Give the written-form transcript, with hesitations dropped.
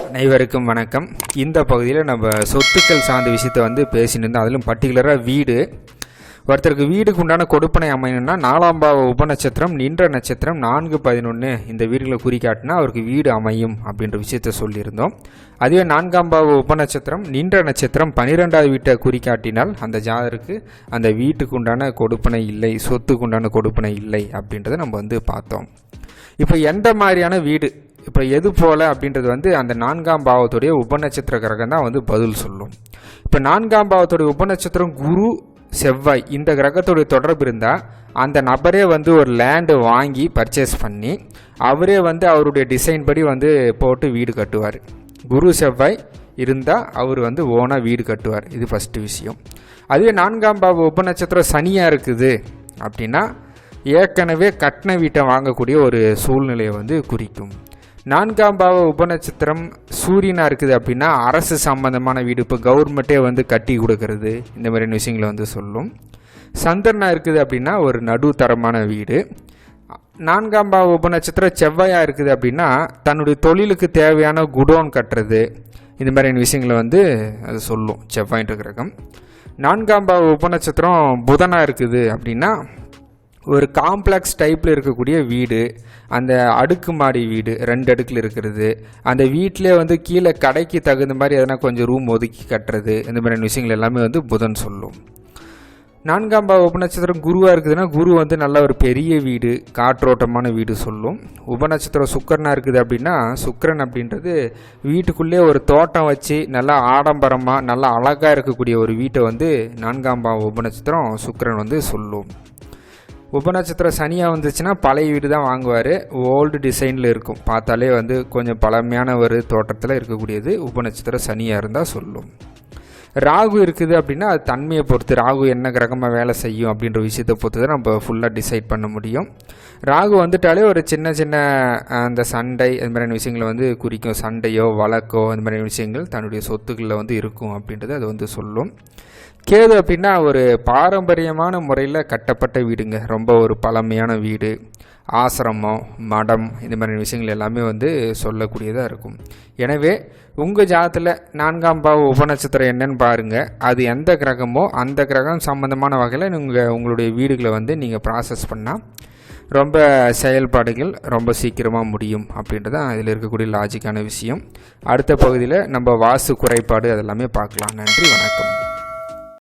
அனைவருக்கும் வணக்கம். இந்த பகுதியில் நம்ம சொத்துக்கள் சார்ந்த விஷயத்தை வந்து பேசிட்டு இருந்தோம். அதிலும் பர்டிகுலராக வீடு. ஒருத்தருக்கு வீடுக்கு உண்டான கொடுப்பனை அமையணும்னா 4ஆம் பாவ உபநட்சத்திரம் நின்ற நட்சத்திரம் 4-11 இந்த வீடுகளை குறிக்காட்டினா அவருக்கு வீடு அமையும் அப்படின்ற விஷயத்த சொல்லியிருந்தோம். அதுவே 4ஆம் பாவ உபநட்சத்திரம் நின்ற நட்சத்திரம் 12வது வீட்டை குறிக்காட்டினால் அந்த ஜாதருக்கு அந்த வீட்டுக்கு உண்டான கொடுப்பனை இல்லை, சொத்துக்கு உண்டான கொடுப்பனை இல்லை அப்படின்றத நம்ம வந்து பார்த்தோம். இப்போ எந்த மாதிரியான வீடு, இப்போ எது போல் அப்படின்றது வந்து அந்த 4ஆம் பாவத்துடைய உபநட்சத்திர கிரகம் தான் வந்து பதில் சொல்லும். இப்போ 4ஆம் பாவத்துடைய உபநட்சத்திரம் குரு செவ்வாய் இந்த கிரகத்துடைய தொடர்பு இருந்தால் அந்த நபரே வந்து ஒரு லேண்டு வாங்கி பர்ச்சேஸ் பண்ணி அவரே வந்து அவருடைய டிசைன் படி வந்து போட்டு வீடு கட்டுவார். குரு செவ்வாய் இருந்தால் அவர் வந்து ஓனாக வீடு கட்டுவார். இது ஃபஸ்ட்டு விஷயம். அதுவே 4ஆம் பாவ உபநட்சத்திரம் சனியாக இருக்குது அப்படின்னா ஏற்கனவே கட்டின வீட்டை வாங்கக்கூடிய ஒரு சூழ்நிலையை வந்து குறிக்கும். 4ஆம் பாவ உபநட்சத்திரம் சூரியனாக இருக்குது அப்படின்னா அரசு சம்பந்தமான வீடு, இப்போ கவர்மெண்ட்டே வந்து கட்டி கொடுக்கறது, இந்த மாதிரியான விஷயங்களை வந்து சொல்லும். சந்திரனாக இருக்குது அப்படின்னா ஒரு நடுத்தரமான வீடு. 4ஆம் பாவ உபநட்சத்திரம் செவ்வாயாக இருக்குது அப்படின்னா தன்னுடைய தொழிலுக்கு தேவையான குடோன் கட்டுறது, இந்த மாதிரியான விஷயங்களை வந்து அது சொல்லும் செவ்வாய்ன்ற கிரகம். 4ஆம் பாவ உபநட்சத்திரம் புதனாக இருக்குது அப்படின்னா ஒரு காம்ப்ளெக்ஸ் டைப்பில் இருக்கக்கூடிய வீடு, அந்த அடுக்குமாடி வீடு 2 அடுக்கில் இருக்கிறது, அந்த வீட்டிலே வந்து கீழே கடைக்கு தகுந்த மாதிரி எதனா கொஞ்சம் ரூம் ஒதுக்கி கட்டுறது, இந்த மாதிரியான விஷயங்கள் எல்லாமே வந்து புதன் சொல்லும். 4ஆம் பாவ உபநட்சத்திரம் குருவாக இருக்குதுன்னா குரு வந்து நல்ல ஒரு பெரிய வீடு, காற்றோட்டமான வீடு சொல்லும். உபநட்சத்திரம் சுக்கிரனாக இருக்குது அப்படின்னா சுக்கிரன் அப்படின்றது வீட்டுக்குள்ளே ஒரு தோட்டம் வச்சு நல்லா ஆடம்பரமாக நல்லா அழகாக இருக்கக்கூடிய ஒரு வீட்டை வந்து 4ஆம் பாவ உபநட்சத்திரம் சுக்கிரன் வந்து சொல்லும். உபநட்சத்திரம் சனியாக வந்துச்சுன்னா பழைய வீடு தான் வாங்குவார், ஓல்டு டிசைனில் இருக்கும், பார்த்தாலே வந்து கொஞ்சம் பழமையான ஒரு தோட்டத்தில் இருக்கக்கூடியது உபநட்சத்திரம் சனியாக இருந்தால் சொல்லும். ராகு இருக்குது அப்படின்னா அது தன்மையை பொறுத்து, ராகு என்ன கிரகமாக வேலை செய்யும் அப்படின்ற விஷயத்தை பொறுத்து தான் நம்ம ஃபுல்லாக டிசைட் பண்ண முடியும். ராகு வந்துட்டாலே ஒரு சின்ன சின்ன அந்த சண்டை அந்த மாதிரியான விஷயங்களை வந்து குறிக்கும். சண்டையோ வழக்கோ அந்த மாதிரியான விஷயங்கள் தன்னுடைய சொத்துக்களில் வந்து இருக்கும் அப்படின்றது அது வந்து சொல்லும். கேது அப்படின்னா ஒரு பாரம்பரியமான முறையில் கட்டப்பட்ட வீடுங்க, ரொம்ப ஒரு பழமையான வீடு, ஆசிரமம், மடம், இந்த மாதிரி விஷயங்கள் எல்லாமே வந்து சொல்லக்கூடியதாக இருக்கும். எனவே உங்கள் ஜாதத்தில் 4ஆம் பாவ உபநட்சத்திரம் என்னன்னு பாருங்கள். அது எந்த கிரகமோ அந்த கிரகம் சம்மந்தமான வகையில் உங்களுடைய வீடுகளை வந்து நீங்கள் ப்ராசஸ் பண்ணால் ரொம்ப செயல்பாடுகள் ரொம்ப சீக்கிரமாக முடியும் அப்படின்றது தான் இதில் இருக்கக்கூடிய லாஜிக்கான விஷயம். அடுத்த பகுதியில் நம்ம வாஸ்து குறைபாடு அதெல்லாமே பார்க்கலாம். நன்றி, வணக்கம்.